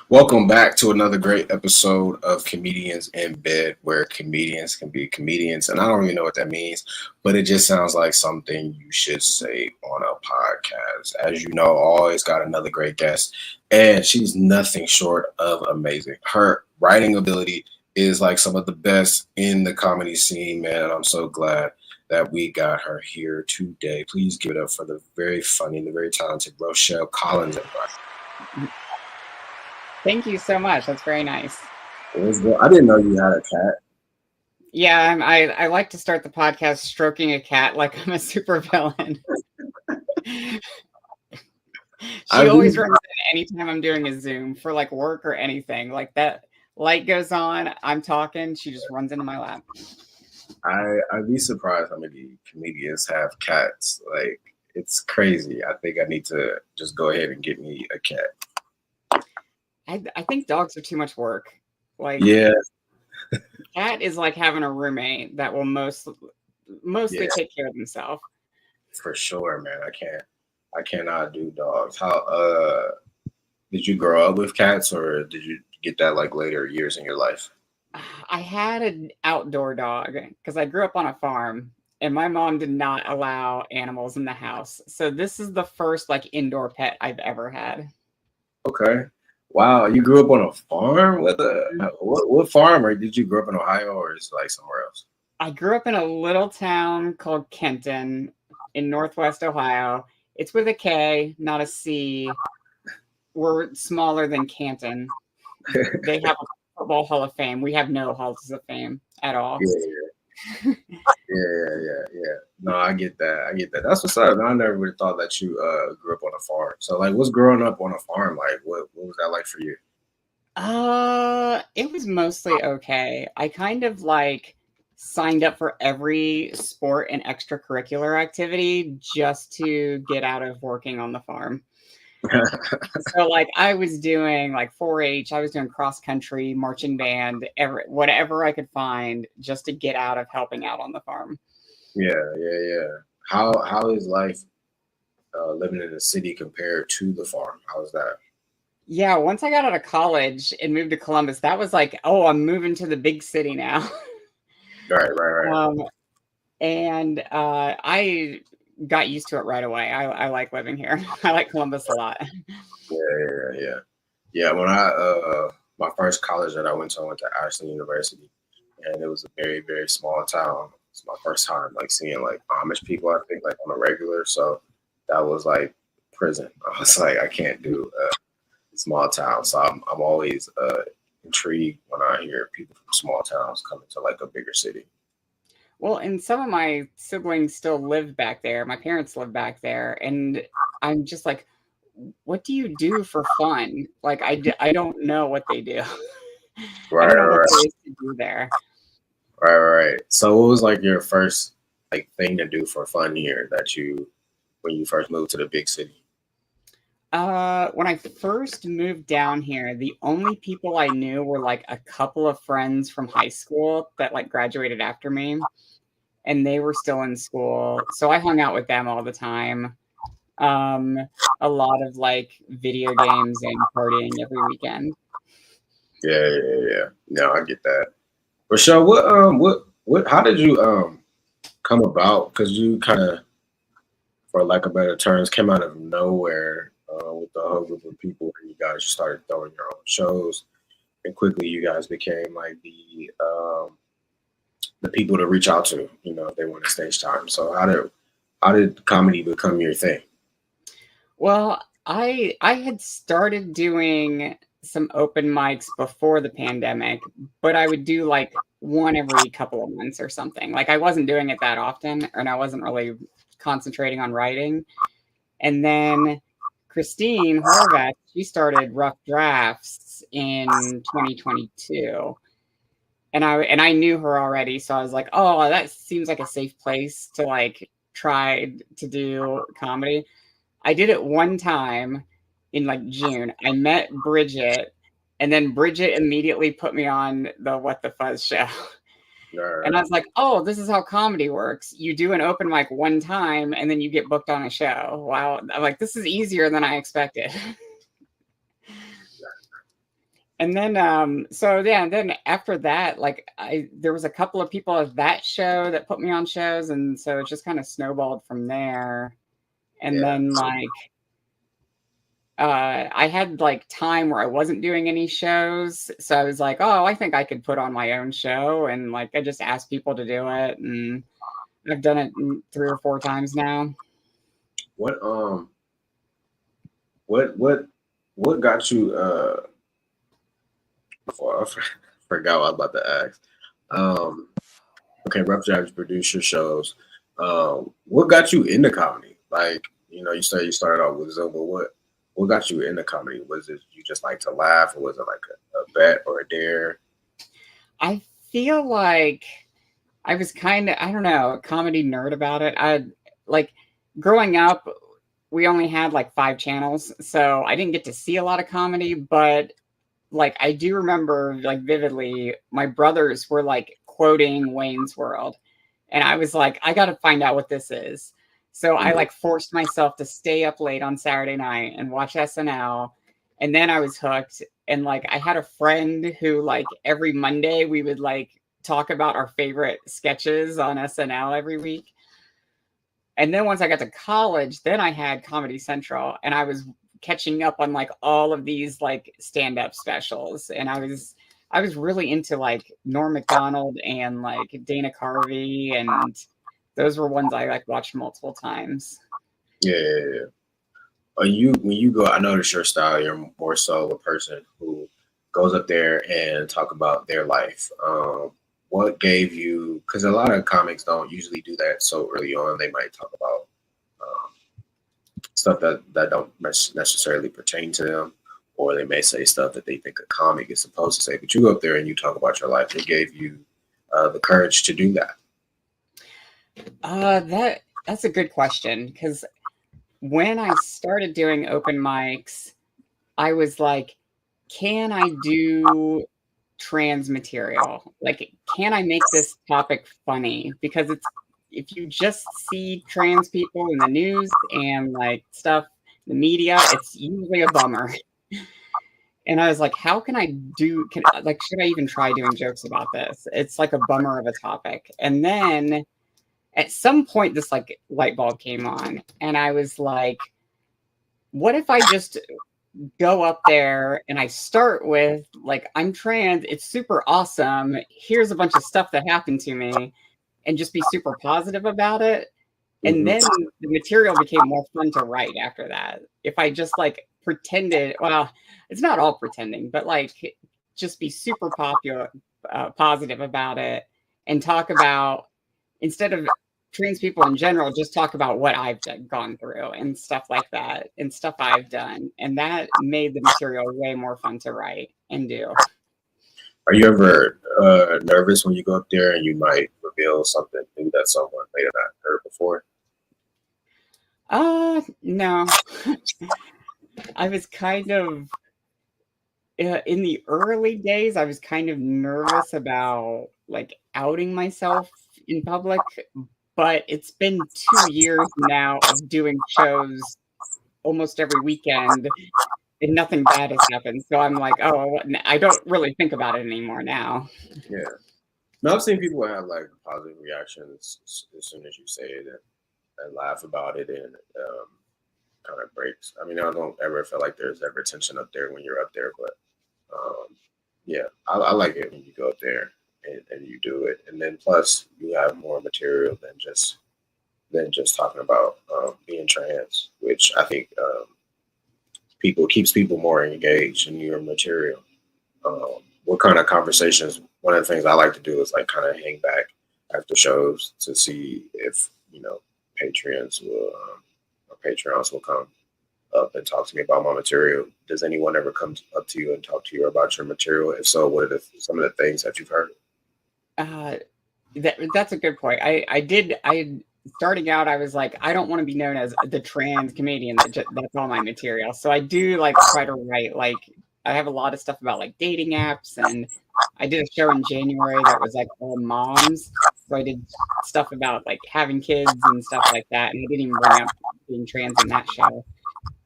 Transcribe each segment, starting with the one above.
Welcome back to another great episode of Comedians in Bed, where comedians can be comedians. And I don't even know what that means, but it just sounds like something you should say on a podcast. As you know, always got another great guest, and she's nothing short of amazing. Her writing ability is like some of the best in the comedy scene, man. And I'm so glad that we got her here today. Please give it up for the very funny, the very talented Rochelle Collins, everybody. Thank you so much. That's very nice. It was good. I didn't know you had a cat. Yeah, I like to start the podcast stroking a cat like I'm a supervillain. She always runs in anytime I'm doing a Zoom for like work or anything. Like that light goes on, I'm talking, she just runs into my lap. I'd be surprised how many comedians have cats. Like, it's crazy. I think I need to just go ahead and get me a cat. I think dogs are too much work. Like, yeah, cat is like having a roommate that will mostly take care of themselves. For sure, man. I cannot do dogs. How did you grow up with cats, or did you get that like later years in your life? I had an outdoor dog because I grew up on a farm and my mom did not allow animals in the house. So this is the first like indoor pet I've ever had. Okay. Wow, you grew up on a farm? What farm? Or did you grow up in Ohio, or is it like somewhere else? I grew up in a little town called Kenton in Northwest Ohio. It's with a K, not a C. We're smaller than Canton. They have a football Hall of Fame. We have no halls of fame at all. Yeah. No, I get that. That's what's up. I never would have thought that you grew up on a farm. So like, what's growing up on a farm like? What was that like for you? It was mostly okay. I kind of like signed up for every sport and extracurricular activity just to get out of working on the farm. So like I was doing like 4-H, I was doing cross country, marching band, whatever I could find just to get out of helping out on the farm. Yeah. How is life living in the city compared to the farm? How is that? Yeah, once I got out of college and moved to Columbus, that was like, oh, I'm moving to the big city now. Right. And I got used to it right away. I like living here. I like Columbus a lot. Yeah. When my first college that I went to Ashland University, and it was a very, very small town. It's my first time like seeing like Amish people, I think, like on a regular. So that was like prison. I was like, I can't do a small town. So I'm always intrigued when I hear people from small towns coming to like a bigger city. Well, and some of my siblings still live back there. My parents live back there. And I'm just like, what do you do for fun? Like, I don't know what they do. I don't know what there is to do there. Right. So what was like your first like thing to do for fun here when you first moved to the big city? When I first moved down here, the only people I knew were like a couple of friends from high school that like graduated after me, and they were still in school. So I hung out with them all the time. A lot of like video games and partying every weekend. Yeah. No, I get that. Rochelle, what how did you come about? Because you kind of, for lack of better terms, came out of nowhere with the whole group of people where you guys started throwing your own shows, and quickly you guys became like the people to reach out to, if they want stage time. So how did comedy become your thing? Well, I had started doing some open mics before the pandemic, but I would do like one every couple of months or something. Like I wasn't doing it that often, and I wasn't really concentrating on writing. And then Christine Horvath, she started Rough Drafts in 2022. And I knew her already, so I was like, oh, that seems like a safe place to like try to do comedy. I did it one time in like June. I met Bridget, and then Bridget immediately put me on the What the Fuzz show. And I was like, oh, this is how comedy works. You do an open mic one time, and then you get booked on a show. Wow. I'm like, this is easier than I expected. And then, so yeah, and then after that, like there was a couple of people at that show that put me on shows, and so it just kind of snowballed from there. And Yeah. then I had like time where I wasn't doing any shows, so I was like, oh, I think I could put on my own show, and like I just asked people to do it, and I've done it 3 or 4 times now. What what what what got you before forgot what I was about to ask. Okay, Rough Drafts produce your shows. What got you into comedy? Like, you said you started out with Zoom, but what got you into comedy? Was it you just like to laugh, or was it like a bet or a dare? I feel like I was kind of, I don't know, a comedy nerd about it. I like growing up, we only had like 5 channels, so I didn't get to see a lot of comedy, but like I do remember like vividly my brothers were like quoting Wayne's World, and I was like, I got to find out what this is. So I Mhm. like forced myself to stay up late on Saturday night and watch SNL, and then I was hooked. And like I had a friend who like every Monday we would like talk about our favorite sketches on SNL every week. And then once I got to college, then I had Comedy Central, and I was catching up on like all of these like stand-up specials, and I was really into like Norm Macdonald and like Dana Carvey, and those were ones I like watched multiple times. Yeah, yeah, yeah. When you go, I notice your style. You're more so a person who goes up there and talk about their life. What gave you? Because a lot of comics don't usually do that so early on. They might talk about um, stuff that don't necessarily pertain to them, or they may say stuff that they think a comic is supposed to say. But you go up there and you talk about your life. It gave you the courage to do that. That's a good question, because when I started doing open mics, I was like, can I do trans material? Like, can I make this topic funny? Because it's if you just see trans people in the news and like stuff, the media, it's usually a bummer. And I was like, how can I like, should I even try doing jokes about this? It's like a bummer of a topic. And then at some point, this like light bulb came on, and I was like, what if I just go up there and I start with like, I'm trans, it's super awesome. Here's a bunch of stuff that happened to me, and just be super positive about it. And Hmm. then the material became more fun to write after that. If I just like pretended, well, it's not all pretending, but like just be super popular, positive about it, and talk about, instead of trans people in general, just talk about what I've gone through and stuff like that, and stuff I've done. And that made the material way more fun to write and do. Are you ever nervous when you go up there and you might reveal something new that someone may have not heard before? No. I was kind of, in the early days, I was kind of nervous about like outing myself in public, but it's been 2 years now of doing shows almost every weekend, and nothing bad has happened. So I'm like, oh, I don't really think about it anymore now. Yeah. No, I've seen people have like positive reactions as soon as you say it and laugh about it and kind of breaks. I mean, I don't ever feel like there's ever tension up there when you're up there, but um, yeah, I like it when you go up there and you do it, and then plus you have more material than just talking about being trans, which I think people keeps people more engaged in your material. What kind of conversations? One of the things I like to do is like kind of hang back after shows to see if patrons will or patrons will come up and talk to me about my material. Does anyone ever come up to you and talk to you about your material? If so, what are some of the things that you've heard? Uh, that's a good point. I starting out, I was like, I don't want to be known as the trans comedian that's all my material. So I do like try to write, like I have a lot of stuff about like dating apps, and I did a show in January that was like all moms. So I did stuff about like having kids and stuff like that, and I didn't even bring up being trans in that show.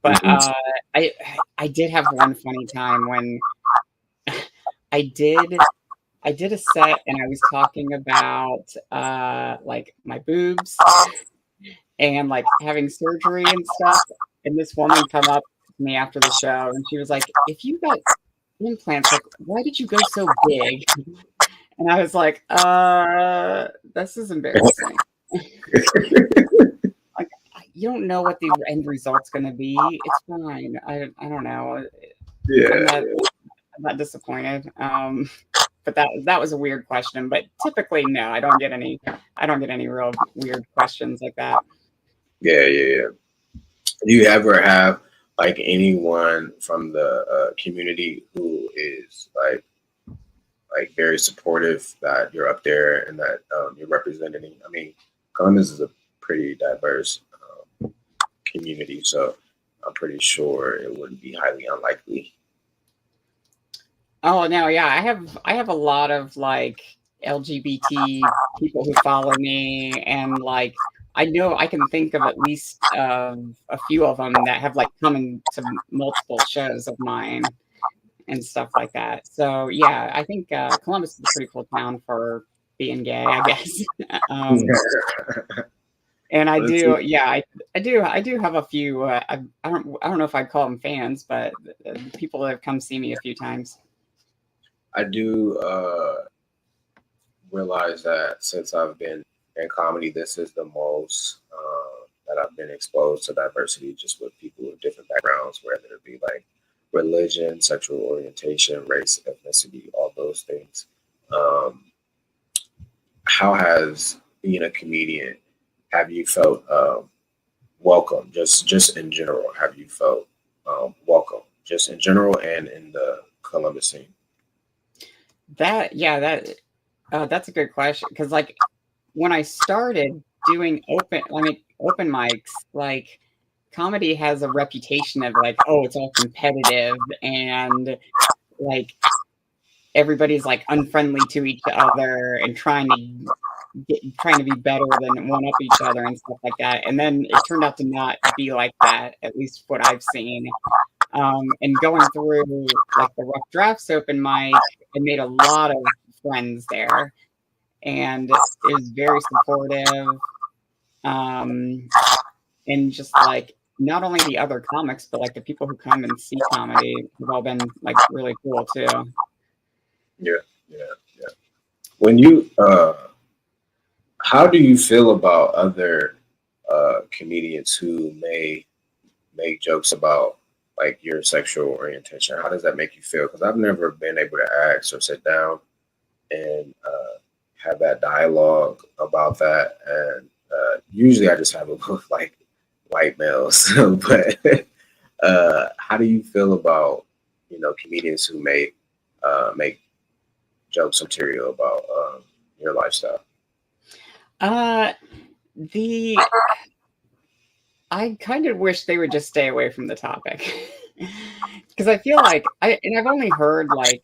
But Mhm. I I did have one funny time when I did a set and I was talking about like my boobs and like having surgery and stuff. And this woman come up to me after the show and she was like, "If you got implants, like why did you go so big?" And I was like, this is embarrassing. Like you don't know what the end result's gonna be. It's fine. I don't know. I'm Yeah. not I'm not disappointed. But that was a weird question. But typically, no, I don't get any real weird questions like that. Yeah. Do you ever have like anyone from the community who is like very supportive that you're up there and that you're representing? I mean, Columbus is a pretty diverse community, so I'm pretty sure it wouldn't be highly unlikely. Oh no, yeah, I have a lot of like LGBT people who follow me, and like I know I can think of at least a few of them that have like come to multiple shows of mine and stuff like that. So yeah, I think Columbus is a pretty cool town for being gay, I guess. um, and I Let's do, see. yeah, I do have a few. I don't know if I'd call them fans, but people that have come see me a few times. I do realize that since I've been in comedy, this is the most that I've been exposed to diversity, just with people with different backgrounds, whether it be like religion, sexual orientation, race, ethnicity, all those things. Um, how has being a comedian, have you felt welcome? Just in general, have you felt welcome? Just in general and in the Columbus scene. That yeah, that's a good question because like when I started doing open mics, like comedy has a reputation of like, oh, it's all competitive and like everybody's like unfriendly to each other and trying to be better than one up each other and stuff like that. And then it turned out to not be like that, at least what I've seen. And going through like the rough drafts open mic, I made a lot of friends there, and it was very supportive. Um, and just like not only the other comics, but like the people who come and see comedy have all been like really cool too. Yeah, yeah, yeah. When you how do you feel about other comedians who may make jokes about like your sexual orientation? How does that make you feel? Because I've never been able to ask or sit down and have that dialogue about that. And usually I just have it with like white males. But how do you feel about comedians who make jokes material about your lifestyle? Uh, the I kind of wish they would just stay away from the topic because I feel like I've only heard like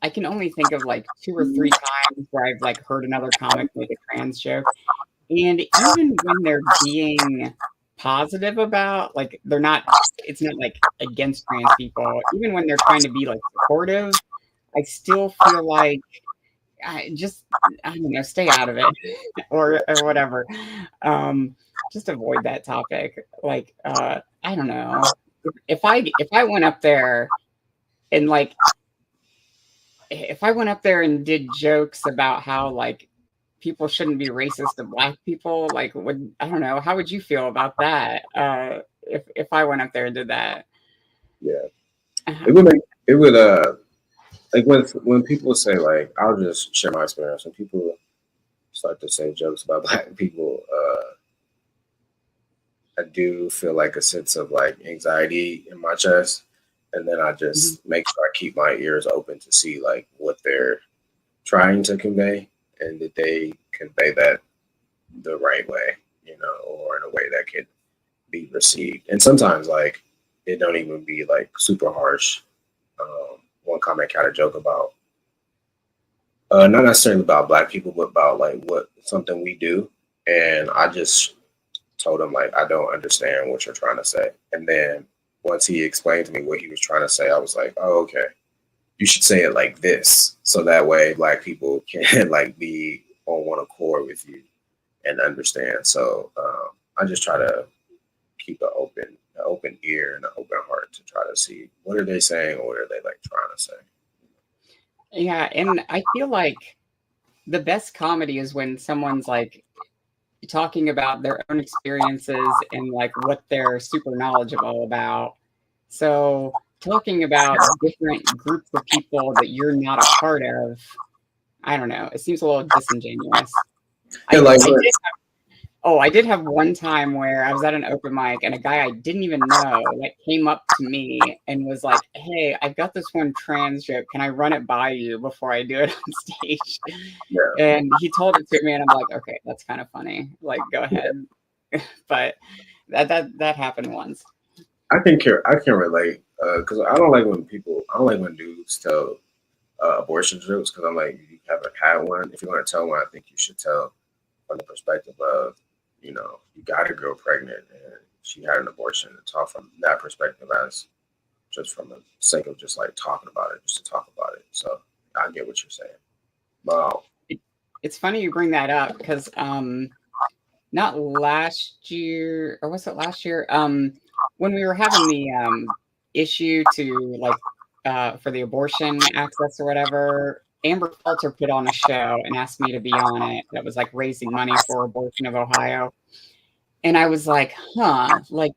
I can only think of like two or three times where I've like heard another comic make a trans joke. And even when they're being positive about, like, they're not, it's not like against trans people, even when they're trying to be like supportive, I still feel like I don't know, stay out of it or whatever. Um, just avoid that topic. Like, I don't know. If I went up there and like, if I went up there and did jokes about how like people shouldn't be racist to black people, like would I don't know, how would you feel about that? If I went up there and did that. Yeah, Uh, it would make it would like when people say like I'll just share my experience when people start to say jokes about black people. I do feel like a sense of like anxiety in my chest, and then I mhm. just make sure I keep my ears open to see like what they're trying to convey and that they convey that the right way, or in a way that could be received. And sometimes like it don't even be like super harsh. One comic had a joke about not necessarily about black people, but about like what something we do, and I just told him like I don't understand what you're trying to say. And then once he explained to me what he was trying to say, I was like, oh, okay. you should say it like this, so that way Black people can like be on one accord with you and understand. So I just try to keep an open ear and an open heart to try to see what are they saying or what are they like trying to say. Yeah, and I feel like the best comedy is when someone's like talking about their own experiences and like what they're super knowledgeable about. So talking about different groups of people that you're not a part of, I don't know. It seems a little disingenuous. Yeah, like I did I did have one time where I was at an open mic and a guy I didn't even know like came up to me and was like, "Hey, I've got this one trans joke. Can I run it by you before I do it on stage?" yeah, And he told it to me, and I'm like, "Okay, that's kind of funny. Like, go ahead." But that happened once. I can relate because I don't like when I don't like when dudes tell abortion jokes because I'm like you haven't had one. If you're going to tell one, I think you should tell from the perspective of, you got a girl pregnant and she had an abortion and talk from that perspective as just from the sake of just like talking about it, just to talk about it. So I get what you're saying. Wow. It's funny you bring that up because not last year, or was it last year? When we were having the issue to like for the abortion access or whatever, Amber Falter put on a show and asked me to be on it. That was like raising money for Abortion of Ohio, and I was like, huh, like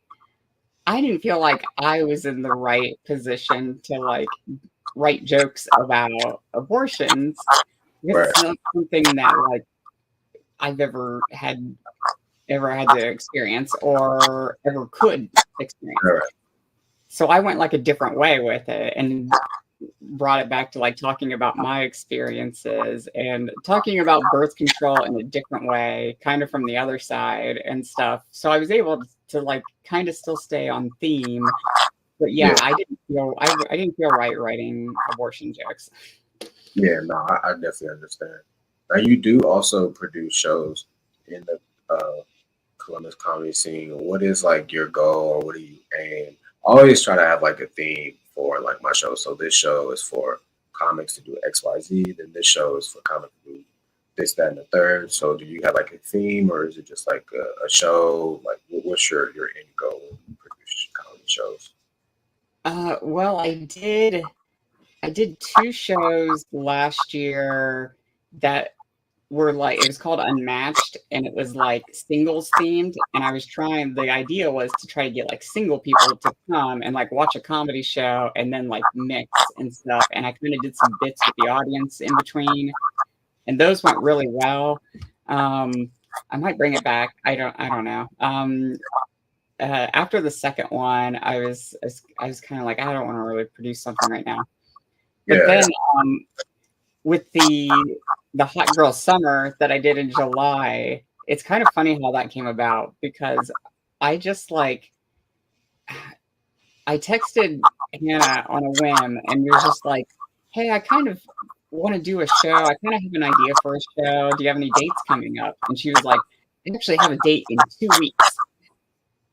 I didn't feel like I was in the right position to like write jokes about abortions because Right. it's not something that like I've ever had to experience or ever could experience. Right. So I went like a different way with it and brought it back to like talking about my experiences and talking about birth control in a different way, kind of from the other side and stuff. So I was able to like kind of still stay on theme. But Yeah. yeah, I didn't feel right writing abortion jokes. Yeah. No, I definitely understand. Now you do also produce shows in the Columbus comedy scene. What is like your goal or what do you aim? I always try to have like a theme for like my show. So this show is for comics to do XYZ, then this show is for comics to do this, that, and the third. So do you have like a theme or is it just like a show? Like what's your end goal when you produce comedy shows? Well, I did two shows last year that were like it was called Unmatched and it was like singles themed and I was trying the idea was to try to get like single people to come and like watch a comedy show and then like mix and stuff and I kind of did some bits with the audience in between and those went really well. Um I might bring it back. I don't know. After the second one, I was kind of like I don't want to really produce something right now. But Yeah. then with the Hot Girl Summer that I did in July, it's kind of funny how that came about because I just like I texted Hannah on a whim and was just like, "Hey, I kind of want to do a show. I kind of have an idea for a show. Do you have any dates coming up?" And she was like, "I actually have a date in 2 weeks."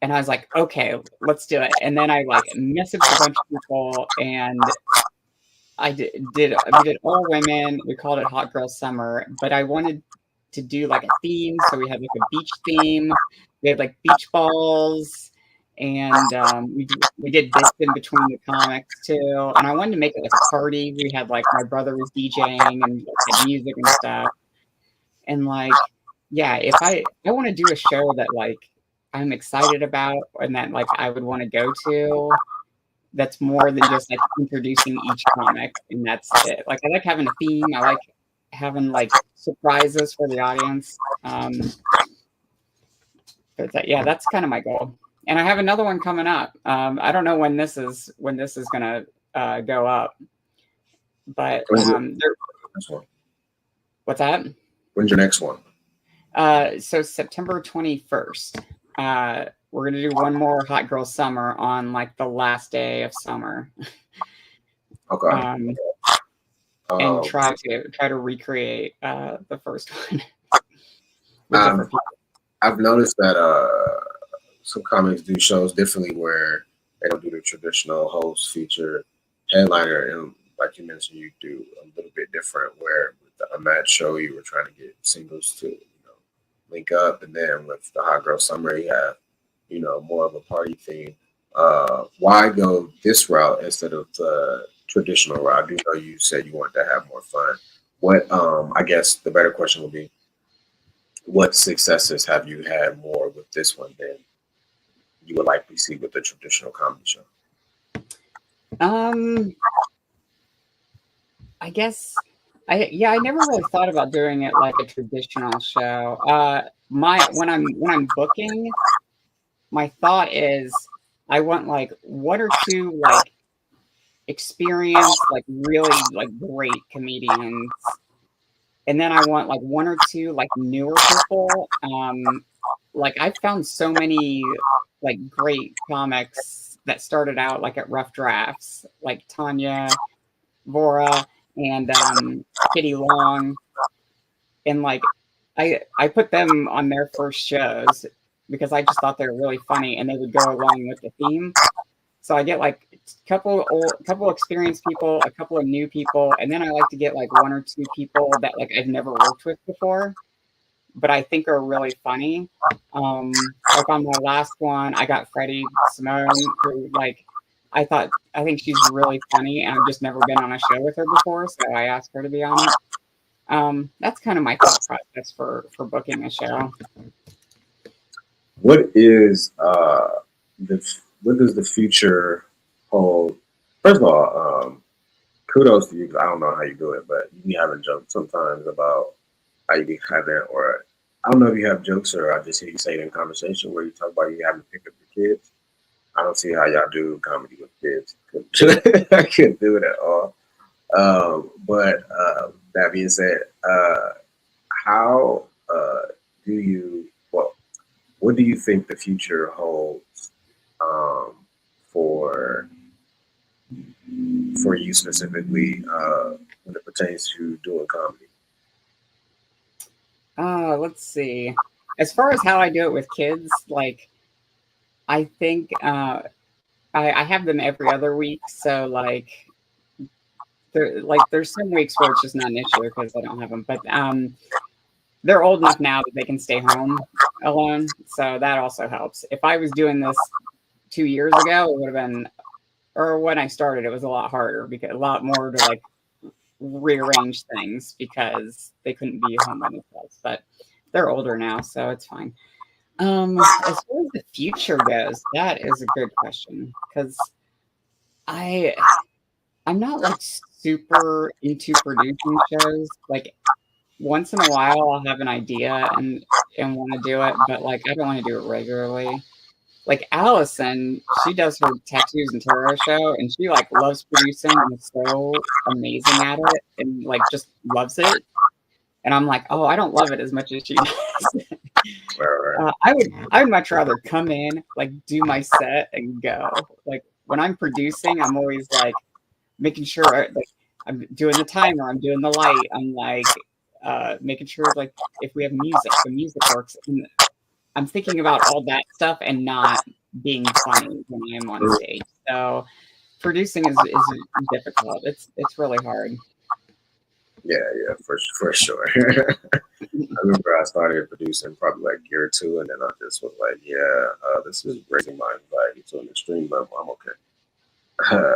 And I was like, "Okay, let's do it." And then I like messaged a bunch of people and we did all women. We called it Hot Girl Summer, but I wanted to do like a theme, so we had like a beach theme. We had like beach balls, and we did bits in between the comics too. And I wanted to make it like a party. We had like my brother was DJing and like, had music and stuff. And like, yeah, if I want to do a show that like I'm excited about and that like I would want to go to that's more than just like introducing each comic and that's it. Like I like having a theme. I like having like surprises for the audience. But yeah, that's kind of my goal. And I have another one coming up. I don't know when this is gonna go up, but When's your next one? what's that? When's your next one? So September 21st. We're gonna do one more Hot Girl Summer on like the last day of summer. Okay. And Um, try to recreate the first one with I've, different people. I've noticed that some comics do shows differently where they don't do the traditional host, feature, headliner, and like you mentioned, you do a little bit different. Where with the Unmatched show, you were trying to get singles to link up, and then with the Hot Girl Summer, you have more of a party theme. Why go this route instead of the traditional route? I do know you said you wanted to have more fun. What I guess the better question would be, what successes have you had more with this one than you would likely see with the traditional comedy show? Um, I guess I never really thought about doing it like a traditional show. My when I'm booking, my thought is I want like one or two like experienced, like really like great comedians, and then I want like one or two like newer people. Like I've found so many like great comics that started out like at Rough Drafts, like Tanya, Vora, and Kitty Long, and like I put them on their first shows because I just thought they were really funny and they would go along with the theme. So I get like couple experienced people, a couple of new people, and then I like to get like one or two people that like I've never worked with before, but I think are really funny. Like on my last one, I got Freddie Simone, who like I think she's really funny, and I've just never been on a show with her before, so I asked her to be on it. That's kind of my thought process for booking a show. What is the what does the future hold? First of all, kudos to you. 'Cause I don't know how you do it, but you be having jokes sometimes about how you be having, or I don't know if you have jokes or I just hear you say it in conversation where you talk about you having to pick up your kids. I don't see how y'all do comedy with kids. I couldn't do it at all. But that being said, how do you? Well, what do you think the future holds um, for you specifically when it pertains to doing comedy? Let's see. As far as how I do it with kids, like I think I have them every other week, so there's some weeks where it's just not an issue because I don't have them, but they're old enough now that they can stay home alone, so that also helps. If I was doing this 2 years ago, it would have been, or when I started, it was a lot harder because a lot more to like rearrange things because they couldn't be home by themselves. But they're older now, so it's fine. As far as the future goes, that is a good question because I I'm not like super into producing shows. Like once in a while, I'll have an idea and want to do it, but like I don't want to do it regularly. Like Allison, she does her tattoos and tarot show, and she like loves producing and is so amazing at it, and like just loves it. And I'm like, oh, I don't love it as much as she does. Right, I would much rather come in, like do my set and go. Like when I'm producing, I'm always like making sure like I'm doing the timer, I'm doing the light, I'm like making sure like if we have music, the music works. And I'm thinking about all that stuff and not being funny when I'm on right. stage. So producing is difficult. It's really hard. Yeah, yeah, for sure. I remember I started producing probably like year or two, and then I just was like, yeah, this is raising my anxiety to an extreme level. I'm okay.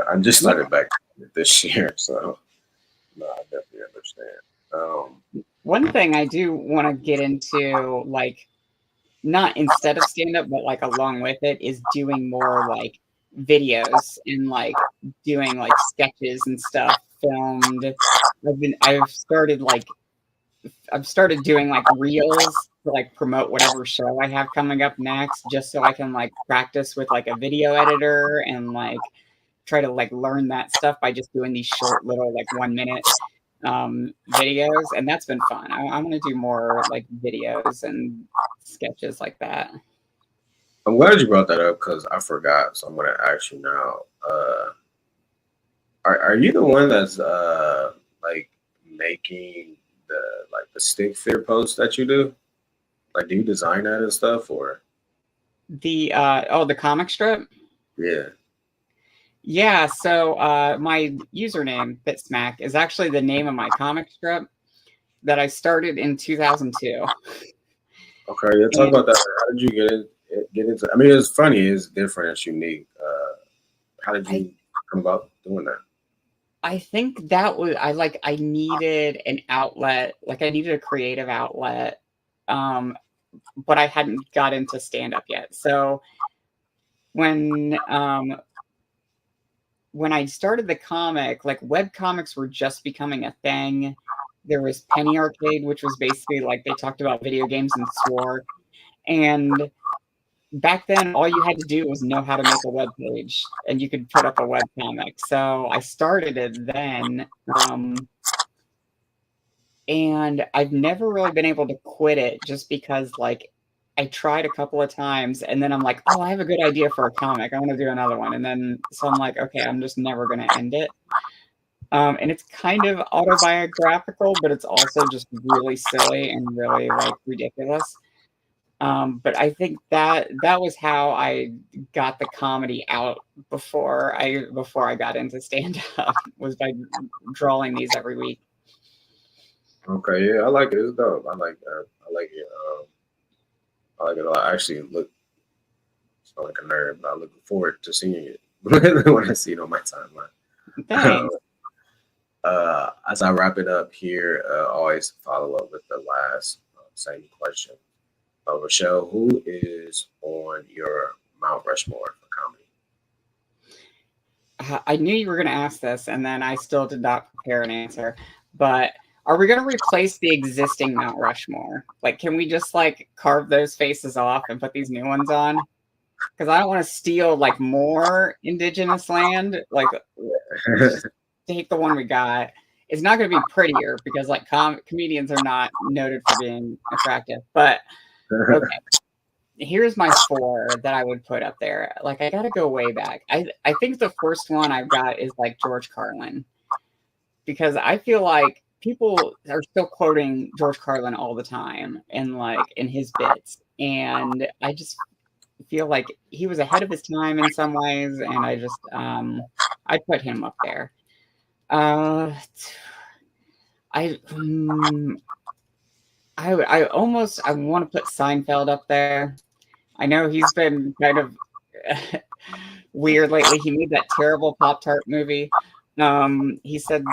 I just Yeah. started back this year, so no, I definitely understand. Um, One thing I do want to get into, like not instead of stand up, but like along with it, is doing more like videos and like doing like sketches and stuff filmed. I've started doing like reels to like promote whatever show I have coming up next, just so I can like practice with like a video editor and like try to like learn that stuff by just doing these short little like 1 minute videos, and that's been fun. I want to do more like videos and sketches like that. I'm glad you brought that up because I forgot, so I'm gonna ask you now. Are you the one that's like making the stick figure posts that you do? Like, do you design that and stuff, or The the comic strip. yeah? Yeah, so my username, Bitsmack, is actually the name of my comic strip that I started in 2002. Okay, yeah, talk And about that. How did you get into? I mean, it's funny, it's different, it's unique. How did I you come about doing that? I think that was I needed an outlet, like I needed a creative outlet, um, but I hadn't got into stand up yet. So when um when I started the comic, like web comics were just becoming a thing. There was Penny Arcade, which was basically like they talked about video games and swore. And back then, all you had to do was know how to make a web page, and you could put up a web comic. So I started it then, and I've never really been able to quit it just because, like, I tried a couple of times, and then I'm like, oh, I have a good idea for a comic. I want to do another one, and then so I'm like, okay, I'm just never going to end it. And it's kind of autobiographical, but it's also just really silly and really like ridiculous. But I think that was how I got the comedy out before I got into stand up was by drawing these every week. Okay, yeah, I like it. It's dope. I like that. I like it. I like it a lot. I actually look sound like a nerd, but I look forward to seeing it when I see it on my timeline. Thanks. As I wrap it up here, always follow up with the last same question. Rochelle, who is on your Mount Rushmore for comedy? I knew you were going to ask this, and then I still did not prepare an answer. But are we going to replace the existing Mount Rushmore? Like, can we just like carve those faces off and put these new ones on? Because I don't want to steal like more indigenous land. Like, let's just take the one we got. It's not going to be prettier because like comedians are not noted for being attractive. But okay, here's my four that I would put up there. Like I gotta go way back. I think the first one I've got is like George Carlin because I feel like people are still quoting George Carlin all the time and like in his bits, and I just feel like he was ahead of his time in some ways, and I'd put him up there. Uh, I I want to put Seinfeld up there. I know he's been kind of weird lately. He made that terrible Pop Tart movie. He said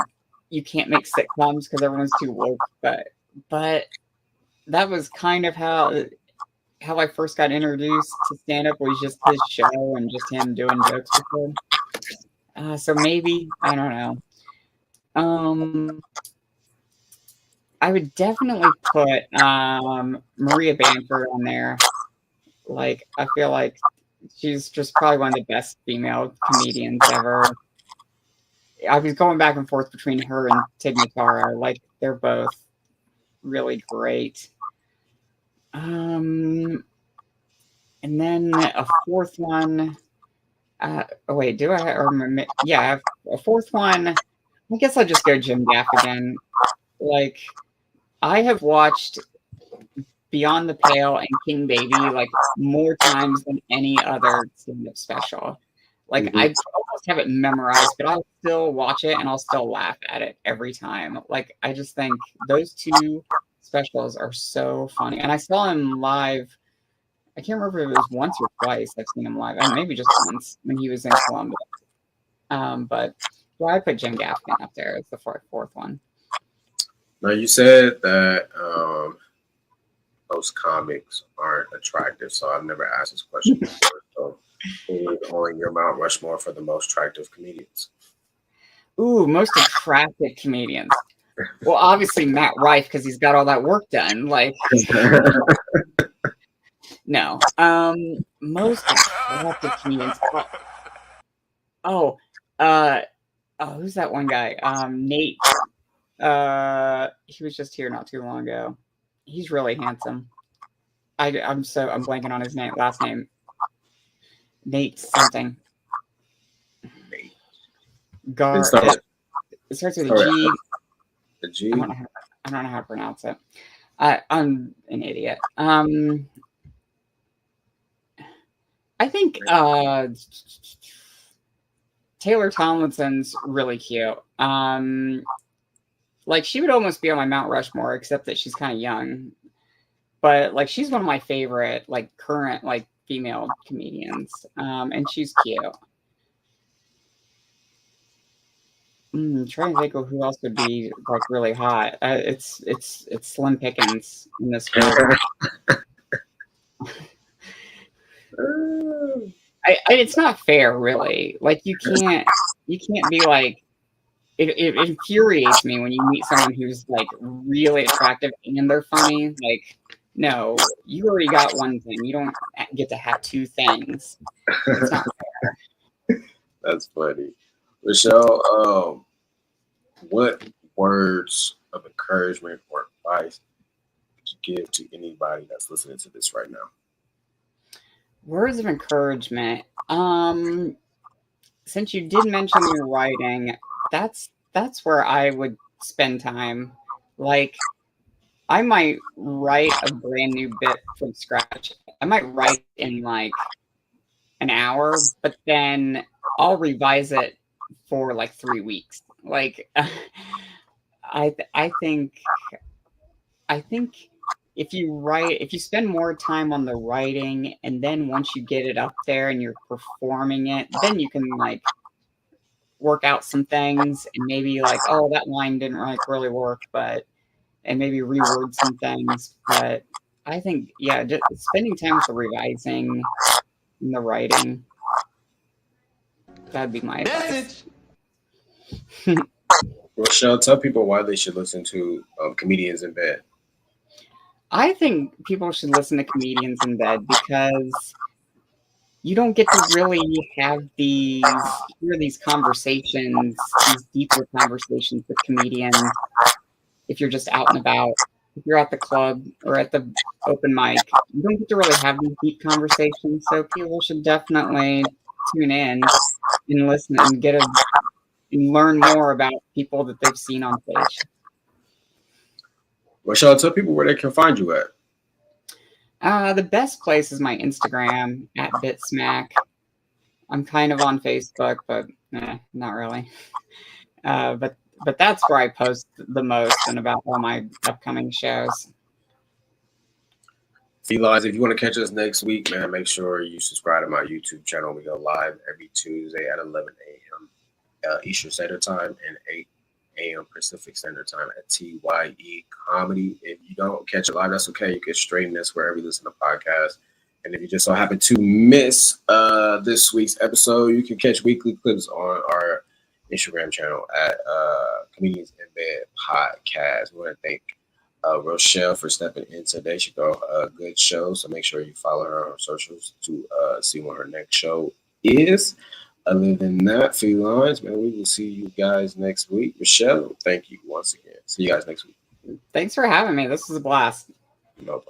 you can't make sitcoms because everyone's too woke, but that was kind of how I first got introduced to stand up was just his show and just him doing jokes before. So maybe I don't know. Um, I would definitely put Maria Bamford on there. Like I feel like she's just probably one of the best female comedians ever. I was going back and forth between her and Tig Notaro. Like they're both really great. Um, and then a fourth one. Oh wait, do I? Yeah, I have a fourth one. I guess I'll just go Jim Gaffigan. Like I have watched Beyond the Pale and King Baby like more times than any other stand-up special. Like Mhm. I almost have it memorized, but I'll still watch it and I'll still laugh at it every time. Like I just think those two specials are so funny. And I saw him live. I can't remember if it was once or twice I've seen him live. Maybe just once when he was in Columbus. But yeah, I put Jim Gaffigan up there as the fourth one. Now you said that most comics aren't attractive, so I've never asked this question before. So, who is on your Mount Rushmore for the most attractive comedians? Ooh, most attractive comedians. Well, obviously Matt Rife because he's got all that work done. Like, no. Most attractive comedians. Oh, uh, who's that one guy? Nate. He was just here not too long ago. He's really handsome. I'm blanking on his last name. Nate something. It Gar. starts, It starts with a sorry, G. the I G. don't know. I don't know how to pronounce it. I'm an idiot. I think Taylor Tomlinson's really cute. Like she would almost be on my Mount Rushmore, except that she's kind of young. But like she's one of my favorite like current like female comedians, and she's cute. Trying to think of who else would be like really hot. It's slim pickings in this group. It's not fair, really. Like you can't be like. It infuriates me when you meet someone who's like really attractive and they're funny. Like, no, you already got one thing. You don't get to have two things. It's not fair. That's funny. Rochelle, what words of encouragement or advice would you give to anybody that's listening to this right now? Words of encouragement. Since you did mention your writing, that's where I would spend time. Like, I might write a brand new bit from scratch. I might write in like an hour, but then I'll revise it for like 3 weeks. Like, I think if you spend more time on the writing, and then once you get it up there and you're performing it, then you can like work out some things and maybe like, oh, that line didn't like really work, and maybe reword some things. But I think, yeah, just spending time with the revising and the writing, that'd be my advice. Rochelle, tell people why they should listen to Comedians in Bed. I think people should listen to Comedians in Bed because you don't get to really hear these conversations, these deeper conversations with comedians if you're just out and about. If you're at the club or at the open mic, you don't get to really have these deep conversations. So people should definitely tune in and listen and and learn more about people that they've seen on stage. Rochelle, tell people where they can find you at. The best place is my Instagram at BitSmack. I'm kind of on Facebook, but not really. But that's where I post the most and about all my upcoming shows. Felines, if you want to catch us next week, man, make sure you subscribe to my YouTube channel. We go live every Tuesday at 11 a.m. Eastern Standard Time and 8 a.m. Pacific Standard Time at TYE Comedy. If you don't catch it live, that's okay. You can stream this wherever you listen to podcasts. And if you just so happen to miss this week's episode, you can catch weekly clips on our Instagram channel at Comedians in Bed Podcast. We want to thank Rochelle for stepping in today. She got a good show, so make sure you follow her on socials to see what her next show is. Other than that, felines, man, we will see you guys next week. Rochelle, thank you once again. See you guys next week. Thanks for having me. This was a blast. No problem.